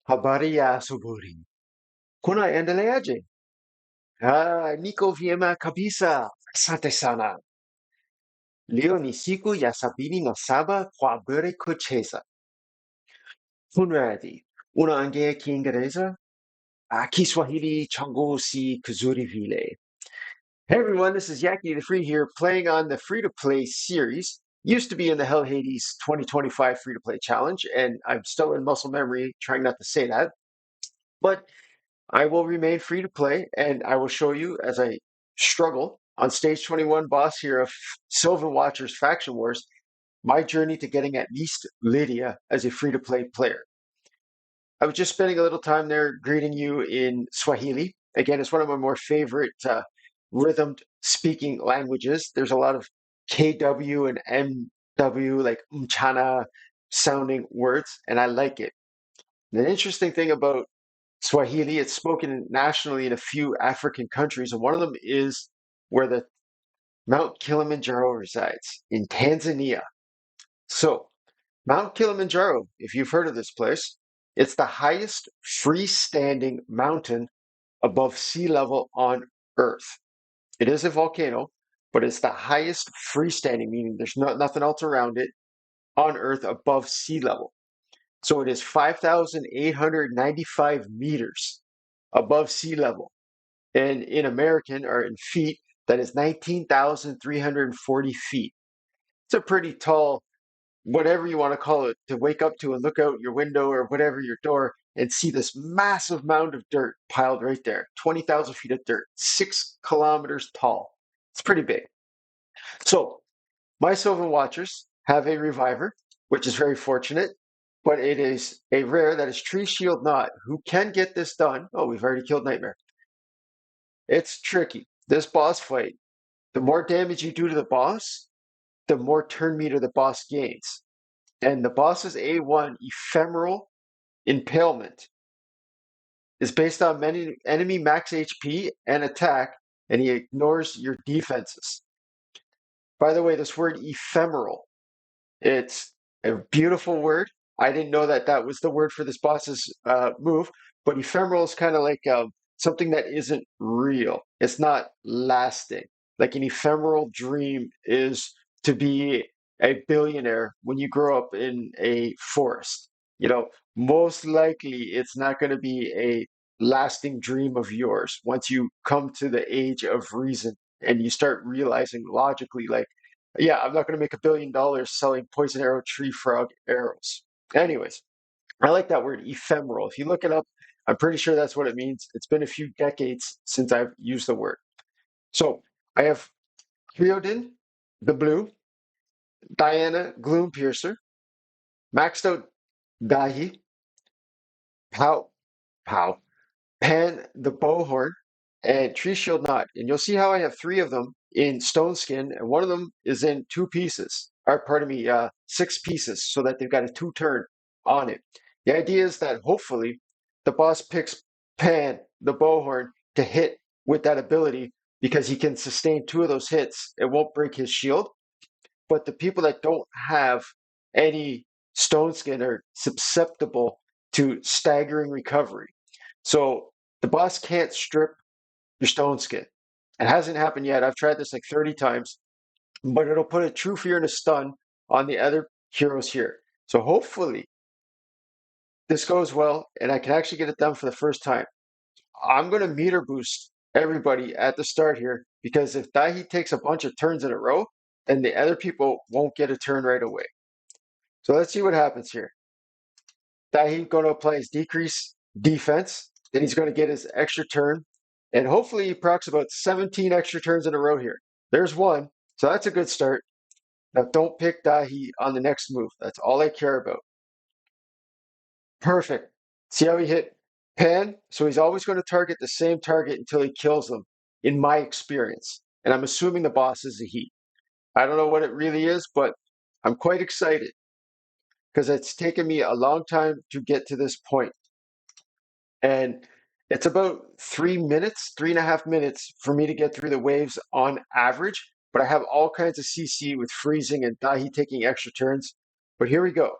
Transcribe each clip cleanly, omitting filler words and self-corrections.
Habari ya asubuhi. Kuna endeleaje? Niko vyema kabisa. Asante sana. Leo ni siku ya 77 kwa bure kucheza. Kunradhi, unaongea Kiingereza? Kiswahili changu si kizuri vile. Hey everyone, this is Yaki the Free here, playing on the free-to-play series. Used to be in the Hell Hades 2025 free-to-play challenge, and I'm still in muscle memory, trying not to say that. But I will remain free to play, and I will show you as I struggle on stage 21 boss here of Sylvan Watchers Faction Wars, my journey to getting at least Lydia as a free to play player. I was just spending a little time there greeting you in Swahili. Again, it's one of my more favorite rhythmed speaking languages. There's a lot of KW and MW, like mchana sounding words, and I like it. The interesting thing about Swahili, it's spoken nationally in a few African countries, and one of them is where the Mount Kilimanjaro resides in Tanzania. So, Mount Kilimanjaro, if you've heard of this place, it's the highest freestanding mountain above sea level on Earth. It is a volcano, but it's the highest freestanding, meaning there's nothing else around it on Earth above sea level. So it is 5,895 meters above sea level. And in American or in feet, that is 19,340 feet. It's a pretty tall, whatever you want to call it, to wake up to and look out your window or whatever your door and see this massive mound of dirt piled right there. 20,000 feet of dirt, 6 kilometers tall. It's pretty big. So my Sylvan Watchers have a reviver, which is very fortunate, but it is a rare that is Tree Shield Not. Who can get this done? Oh, we've already killed Nightmare. It's tricky. This boss fight, the more damage you do to the boss, the more turn meter the boss gains. And the boss's A1 ephemeral impalement is based on many enemy max HP and attack, and he ignores your defenses. By the way, this word ephemeral, it's a beautiful word. I didn't know that that was the word for this boss's move, but ephemeral is kind of like something that isn't real. It's not lasting. Like an ephemeral dream is to be a billionaire when you grow up in a forest. You know, most likely it's not going to be a lasting dream of yours once you come to the age of reason and you start realizing logically, like, yeah, I'm not going to make $1 billion selling poison arrow tree frog arrows. Anyways, I like that word ephemeral. If you look it up, I'm pretty sure that's what it means. It's been a few decades since I've used the word. So I have Creodin, the blue, Diana, Gloom Piercer, maxed out Dahi, Pow, Pow, Pan, the Bowhorn, and Tree Shield Knot. And you'll see how I have three of them in stone skin, and one of them is in 2 pieces, or pardon me, 6 pieces, so that they've got a 2 turn on it. The idea is that hopefully the boss picks Pan, the Bowhorn, to hit with that ability because he can sustain 2 of those hits. It won't break his shield, but the people that don't have any stone skin are susceptible to staggering recovery. So the boss can't strip your stone skin. It hasn't happened yet. I've tried this like 30 times, but it'll put a true fear and a stun on the other heroes here. So hopefully this goes well and I can actually get it done for the first time. I'm going to meter boost everybody at the start here because if Daihi takes a bunch of turns in a row, then the other people won't get a turn right away. So let's see what happens here. Daihi going to apply his decrease defense. Then he's going to get his extra turn. And hopefully he procs about 17 extra turns in a row here. There's one. So that's a good start. Now don't pick Daihi on the next move. That's all I care about. Perfect. See how he hit Pan? So he's always going to target the same target until he kills them, in my experience. And I'm assuming the boss is a heat. I don't know what it really is, but I'm quite excited because it's taken me a long time to get to this point. And it's about 3 minutes, 3.5 minutes for me to get through the waves on average. But I have all kinds of CC with freezing and Dahi taking extra turns. But here we go.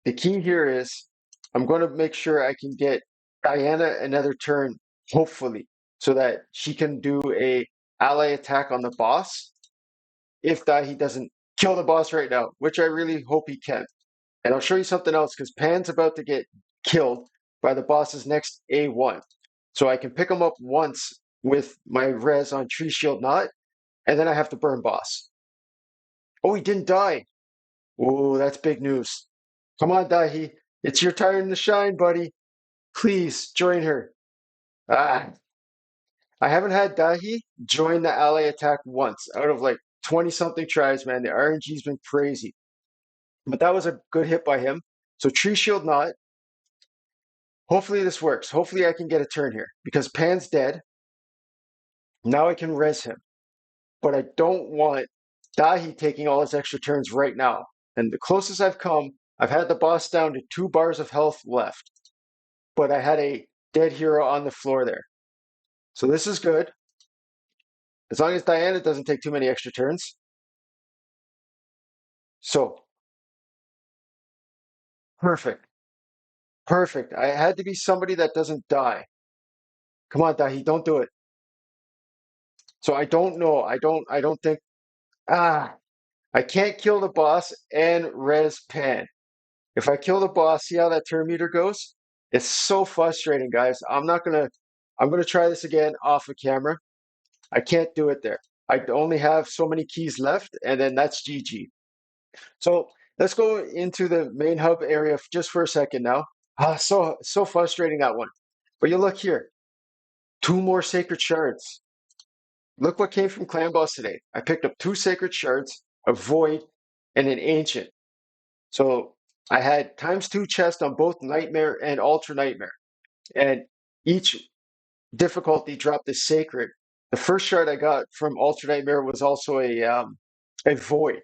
The key here is I'm going to make sure I can get Diana another turn, hopefully, so that she can do a ally attack on the boss if Daithi doesn't kill the boss right now, which I really hope he can. And I'll show you something else because Pan's about to get killed by the boss's next A1. So I can pick him up once with my res on Tree Shield Knot, and then I have to burn boss. Oh, he didn't die. Oh, that's big news. Come on, Daithi. It's your time to shine, buddy. Please join her. Ah, I haven't had Daithi join the ally attack once out of like 20 something tries, man. The RNG's been crazy. But that was a good hit by him. So Tree Shield Knot. Hopefully this works. Hopefully I can get a turn here because Pan's dead. Now I can res him. But I don't want Daithi taking all his extra turns right now. And the closest I've come, I've had the boss down to 2 bars of health left. But I had a dead hero on the floor there. So this is good. As long as Diana doesn't take too many extra turns. So, perfect. Perfect. I had to be somebody that doesn't die. Come on, Daithi, don't do it. So I don't know. I don't think. Ah, I can't kill the boss and res Pan. If I kill the boss, see how that turn meter goes? It's so frustrating, guys. I'm gonna try this again off of camera. I can't do it there. I only have so many keys left, and then that's GG. So let's go into the main hub area just for a second now. Ah, so frustrating that one. But you look here, 2 more sacred shards. Look what came from Clan Boss today. I picked up 2 sacred shards, a void, and an ancient. So I had ×2 chest on both Nightmare and Ultra Nightmare. And each difficulty dropped a sacred. The first shard I got from Ultra Nightmare was also a void.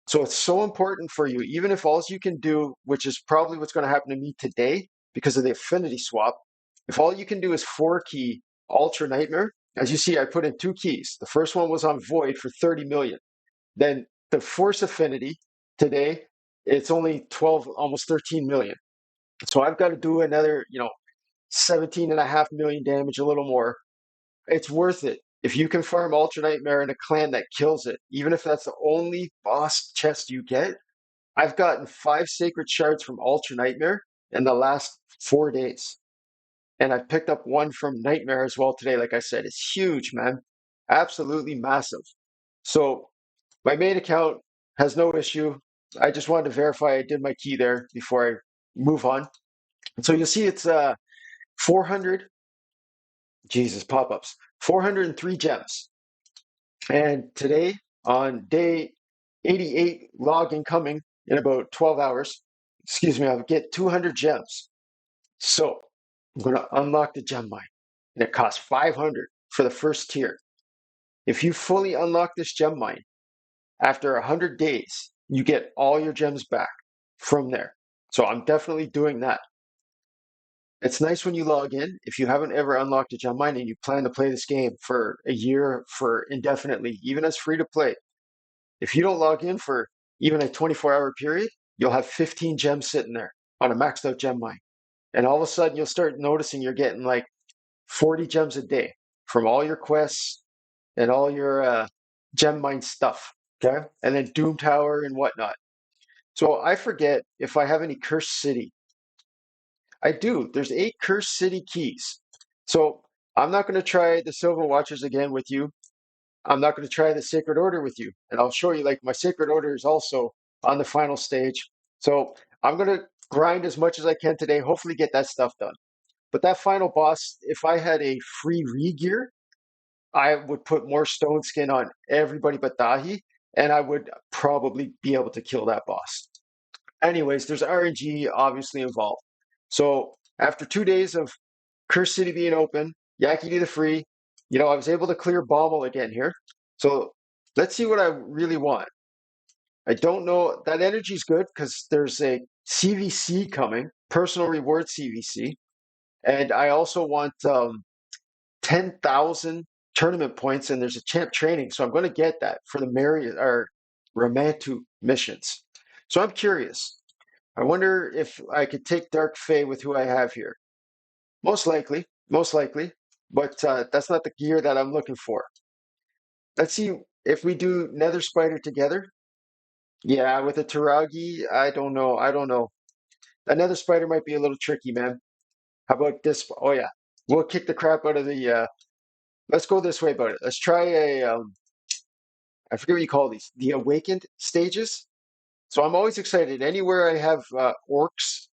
So it's so important for you, even if all you can do, which is probably what's going to happen to me today because of the affinity swap, if all you can do is 4-key Ultra Nightmare, as you see, I put in 2 keys. The first one was on void for 30 million. Then the force affinity today, it's only 12, almost 13 million. So I've got to do another, 17.5 million damage, a little more. It's worth it. If you can farm Ultra Nightmare in a clan that kills it, even if that's the only boss chest you get, I've gotten 5 sacred shards from Ultra Nightmare in the last 4 days. And I picked up 1 from Nightmare as well today. Like I said, it's huge, man. Absolutely massive. So my main account has no issue. I just wanted to verify I did my key there before I move on. So you'll see it's 400, Jesus, pop-ups, 403 gems. And today on day 88, log incoming in about 12 hours, excuse me, I'll get 200 gems. So I'm going to unlock the gem mine. And it costs 500 for the first tier. If you fully unlock this gem mine, after 100 days, you get all your gems back from there. So I'm definitely doing that. It's nice when you log in. If you haven't ever unlocked a gem mine and you plan to play this game for a year, for indefinitely, even as free to play, if you don't log in for even a 24-hour period, you'll have 15 gems sitting there on a maxed out gem mine. And all of a sudden, you'll start noticing you're getting like 40 gems a day from all your quests and all your gem mine stuff. Okay. And then Doom Tower and whatnot. So I forget if I have any Cursed City. I do. There's 8 Cursed City keys. So I'm not going to try the Sylvan Watchers again with you. I'm not going to try the Sacred Order with you. And I'll show you, like, my Sacred Order is also on the final stage. So I'm going to grind as much as I can today, hopefully get that stuff done. But that final boss, if I had a free re-gear, I would put more stone skin on everybody but Daithi, and I would probably be able to kill that boss. Anyways, there's RNG obviously involved. So after 2 days of Cursed City being open, Yaki the free, I was able to clear Bommel again here. So let's see what I really want. I don't know. That energy is good because there's a CvC coming, personal reward CvC. And I also want 10,000 tournament points, and there's a champ training. So I'm going to get that for the Ramantu missions. So I'm curious. I wonder if I could take Dark Fey with who I have here. Most likely, but that's not the gear that I'm looking for. Let's see if we do Nether Spider together. Yeah, with a Taragi, I don't know. I don't know. Another spider might be a little tricky, man. How about this? Oh yeah, we'll kick the crap out of the. Let's go this way about it. Let's try a. I forget what you call these. The awakened stages. So I'm always excited. Anywhere I have orcs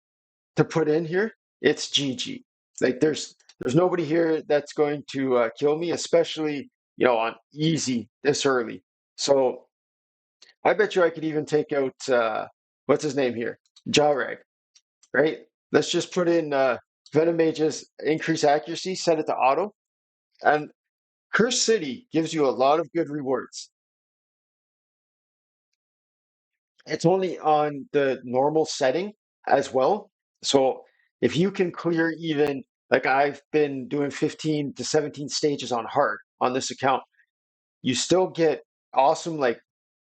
to put in here, it's GG. Like there's nobody here that's going to kill me, especially on easy this early. So I bet you I could even take out what's his name here, Jarrag, right? Let's just put in Venom Mage's increase accuracy, set it to auto, and Curse City gives you a lot of good rewards. It's only on the normal setting as well. So if you can clear even like I've been doing 15 to 17 stages on hard on this account, you still get awesome like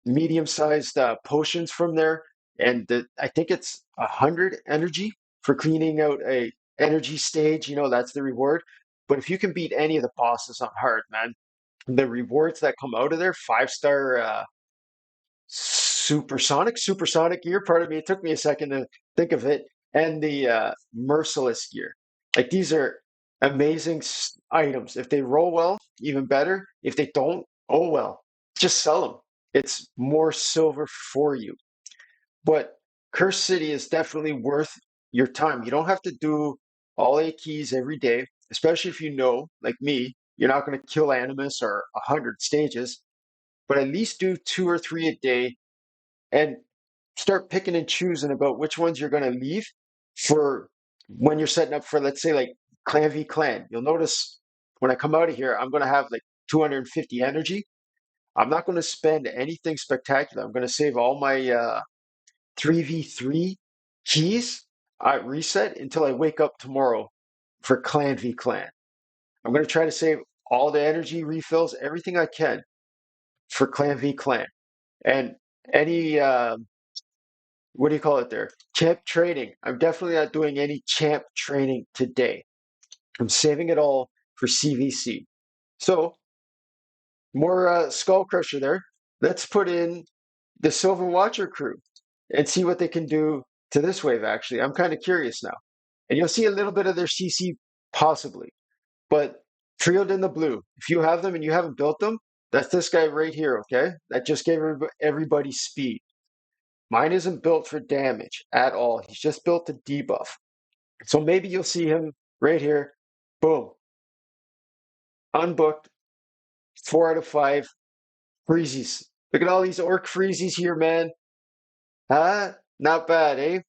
medium-sized potions from there, and I think it's 100 energy for cleaning out a energy stage. That's the reward. But if you can beat any of the bosses on hard, man, the rewards that come out of there, 5-star supersonic gear. Pardon me, it took me a second to think of it, and the merciless gear. Like these are amazing items. If they roll well, even better. If they don't, oh well. Just sell them. It's more silver for you. But Curse City is definitely worth your time. You don't have to do all 8 keys every day, especially if you know, like me, you're not going to kill Animus or 100 stages, but at least do 2 or 3 a day and start picking and choosing about which ones you're going to leave for when you're setting up for, let's say, like clan v clan. You'll notice when I come out of here, I'm going to have like 250 energy. I'm not going to spend anything spectacular. I'm going to save all my 3v3 keys at reset until I wake up tomorrow for clan v clan. I'm going to try to save all the energy refills, everything I can for clan v clan. And any what do you call it there? Champ training. I'm definitely not doing any champ training today. I'm saving it all for CvC. So more Skull Crusher there. Let's put in the Sylvan Watcher crew and see what they can do to this wave, actually. I'm kind of curious now. And you'll see a little bit of their CC possibly. But Triod in the blue, if you have them and you haven't built them, that's this guy right here, okay? That just gave everybody speed. Mine isn't built for damage at all. He's just built to debuff. So maybe you'll see him right here. Boom. Unbooked. 4 out of 5. Freezies. Look at all these orc freezies here, man. Huh? Not bad, eh?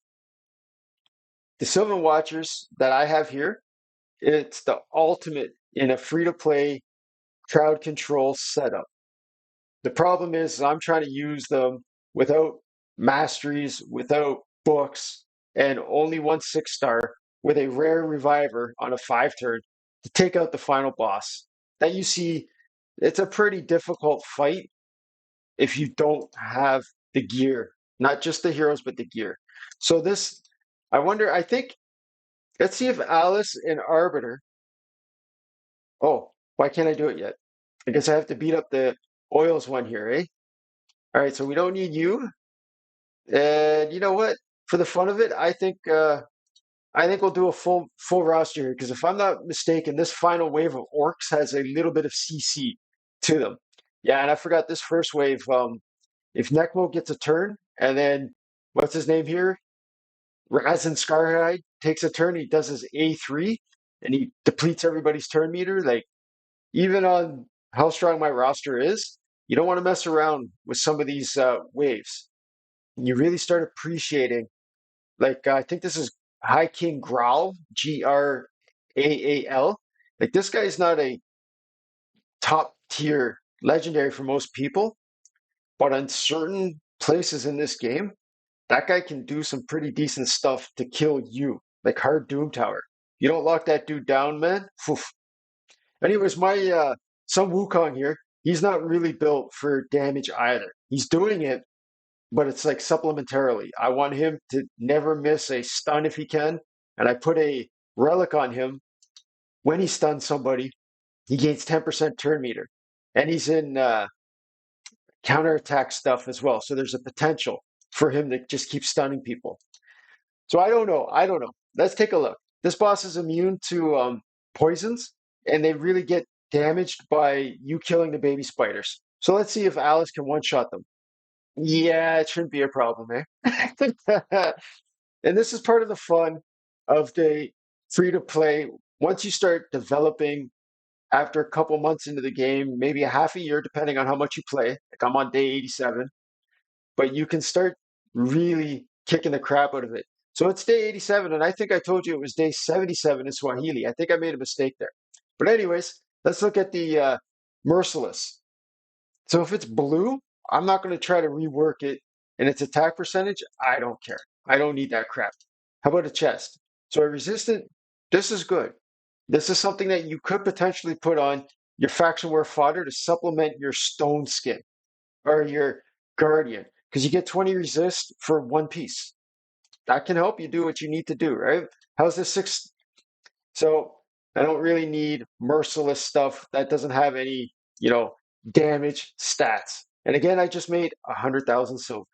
The Sylvan Watchers that I have here, it's the ultimate in a free-to-play crowd control setup. The problem is I'm trying to use them without masteries, without books, and only 1 6-star with a rare reviver on a 5 turn to take out the final boss. That you see, it's a pretty difficult fight if you don't have the gear, not just the heroes, but the gear. So this, I wonder, I think, let's see if Alice and Arbiter, oh, why can't I do it yet? I guess I have to beat up the oils one here, eh? All right, so we don't need you. And you know what? For the fun of it, I think we'll do a full roster here because if I'm not mistaken, this final wave of orcs has a little bit of CC to them. Yeah, and I forgot this first wave. If Necmo gets a turn, and then what's his name here? Razin Scarhide takes a turn, he does his A3, and he depletes everybody's turn meter. Like even on how strong my roster is, you don't want to mess around with some of these waves. And you really start appreciating. Like I think this is High King Growl, Graal. Like this guy is not a top tier legendary for most people, but on certain places in this game, that guy can do some pretty decent stuff to kill you, like hard Doom Tower. You don't lock that dude down, man. Oof. Anyways, my Sun Wukong here, he's not really built for damage either. He's doing it but it's like supplementarily. I want him to never miss a stun if he can, and I put a relic on him. When he stuns somebody, he gains 10% turn meter, and he's in counterattack stuff as well. So there's a potential for him to just keep stunning people. So I don't know. I don't know. Let's take a look. This boss is immune to poisons, and they really get damaged by you killing the baby spiders. So let's see if Alice can one-shot them. Yeah, it shouldn't be a problem, eh? And this is part of the fun of the free-to-play. Once you start developing after a couple months into the game, maybe a half a year, depending on how much you play. Like I'm on day 87, but you can start really kicking the crap out of it. So it's day 87, and I think I told you it was day 77 in Swahili. I think I made a mistake there. But anyways, let's look at the Merciless. So if it's blue, I'm not going to try to rework it. And its attack percentage, I don't care. I don't need that crap. How about a chest? So a resistant, this is good. This is something that you could potentially put on your faction war fodder to supplement your stone skin or your guardian, because you get 20 resist for one piece. That can help you do what you need to do, right? How's this six? So I don't really need merciless stuff that doesn't have any, damage stats. And again, I just made 100,000 silver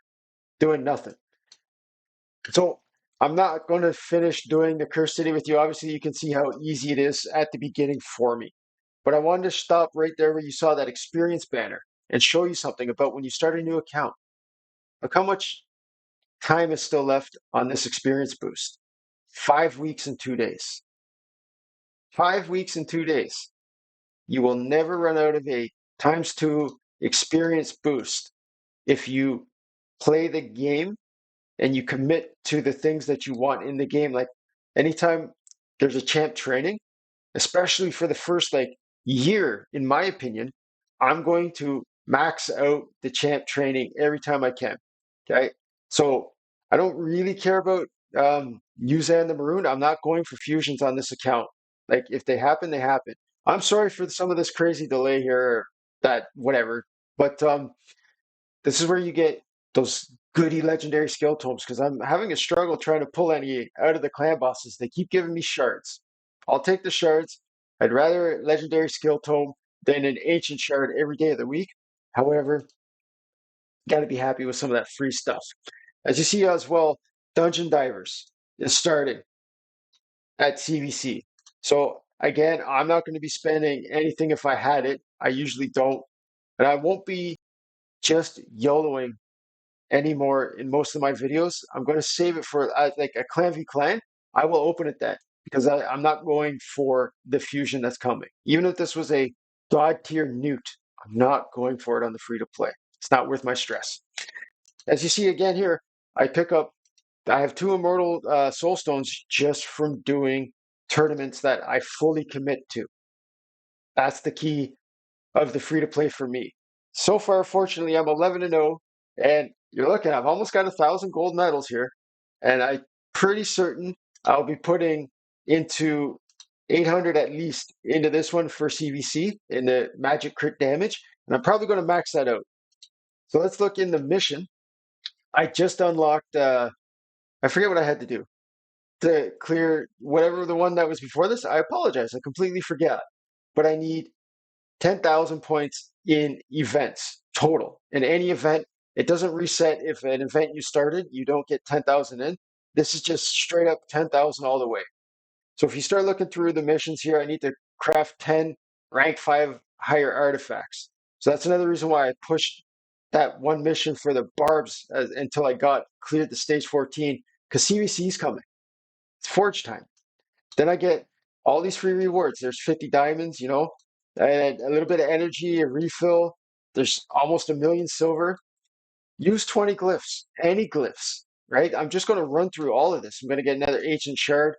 doing nothing. So I'm not going to finish doing the Cursed City with you. Obviously, you can see how easy it is at the beginning for me. But I wanted to stop right there where you saw that experience banner and show you something about when you start a new account. Look how much time is still left on this experience boost. 5 weeks and 2 days. 5 weeks and 2 days. You will never run out of a ×2 experience boost if you play the game and you commit to the things that you want in the game. Like anytime there's a champ training, especially for the first year, in my opinion, I'm going to max out the champ training every time I can. Okay. So I don't really care about Yuzan the Maroon. I'm not going for fusions on this account. Like if they happen, they happen. I'm sorry for some of this crazy delay here, that whatever. But this is where you get those goody legendary skill tomes, because I'm having a struggle trying to pull any out of the clan bosses. They keep giving me shards. I'll take the shards. I'd rather a legendary skill tome than an ancient shard every day of the week. However, got to be happy with some of that free stuff. As you see as well, Dungeon Divers is starting at CvC. So again, I'm not going to be spending anything if I had it. I usually don't. And I won't be just YOLOing anymore in most of my videos. I'm going to save it for like a clan v clan. I will open it then, because I'm not going for the fusion that's coming. Even if this was a god tier newt, I'm not going for it on the free to play. It's not worth my stress. As you see again here, I have 2 immortal soul stones just from doing tournaments that I fully commit to. That's the key of the free to play for me. So far, fortunately, I'm 11-0, and you're looking, I've almost got 1,000 gold medals here, and I'm pretty certain I'll be putting into 800 at least into this one for CvC in the magic crit damage, and I'm probably going to max that out. So let's look in the mission. I just unlocked, I forget what I had to do to clear whatever the one that was before this. I apologize, I completely forgot, but I need 10,000 points in events total. In any event, it doesn't reset if an event you started, you don't get 10,000 in. This is just straight up 10,000 all the way. So if you start looking through the missions here, I need to craft 10 rank 5 higher artifacts. So that's another reason why I pushed that one mission for the barbs until I got cleared to stage 14, because CvC is coming. It's forge time. Then I get all these free rewards. There's 50 diamonds, and a little bit of energy, a refill. There's almost 1,000,000 silver. Use 20 glyphs, any glyphs, right? I'm just going to run through all of this. I'm going to get another ancient shard.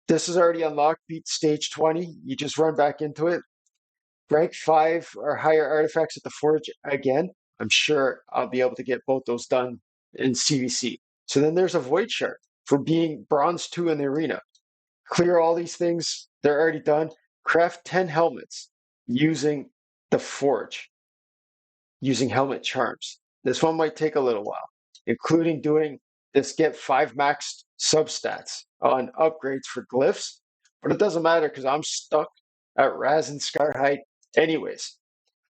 This is already unlocked, beat stage 20. You just run back into it. Rank 5 or higher artifacts at the forge again. I'm sure I'll be able to get both those done in CvC. So then there's a void shard for being bronze 2 in the arena. Clear all these things. They're already done. Craft 10 helmets using the forge, using helmet charms. This one might take a little while. including doing this get 5 max substats on upgrades for glyphs. But it doesn't matter because I'm stuck at Raz and Scar height anyways.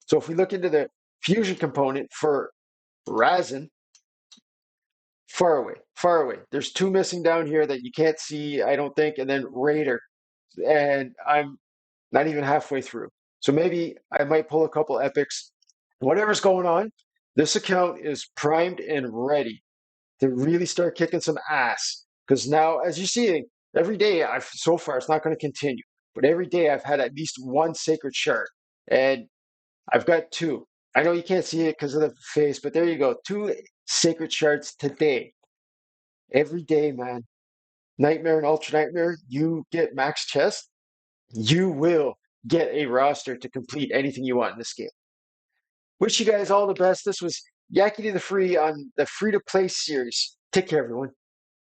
So if we look into the fusion component for Razin, far away, far away. There's 2 missing down here that you can't see, I don't think, and then Raider. And I'm not even halfway through. So maybe I might pull a couple epics. Whatever's going on, this account is primed and ready to really start kicking some ass. Because now, as you see, every day I've so far it's not going to continue, but every day I've had at least 1 sacred shard, and I've got 2. I know you can't see it because of the face, but there you go, 2 sacred shards today. Every day, man. Nightmare and Ultra Nightmare, you get max chest, you will get a roster to complete anything you want in this game. Wish you guys all the best. This was Yaki to the Free on the free to play series. Take care, everyone.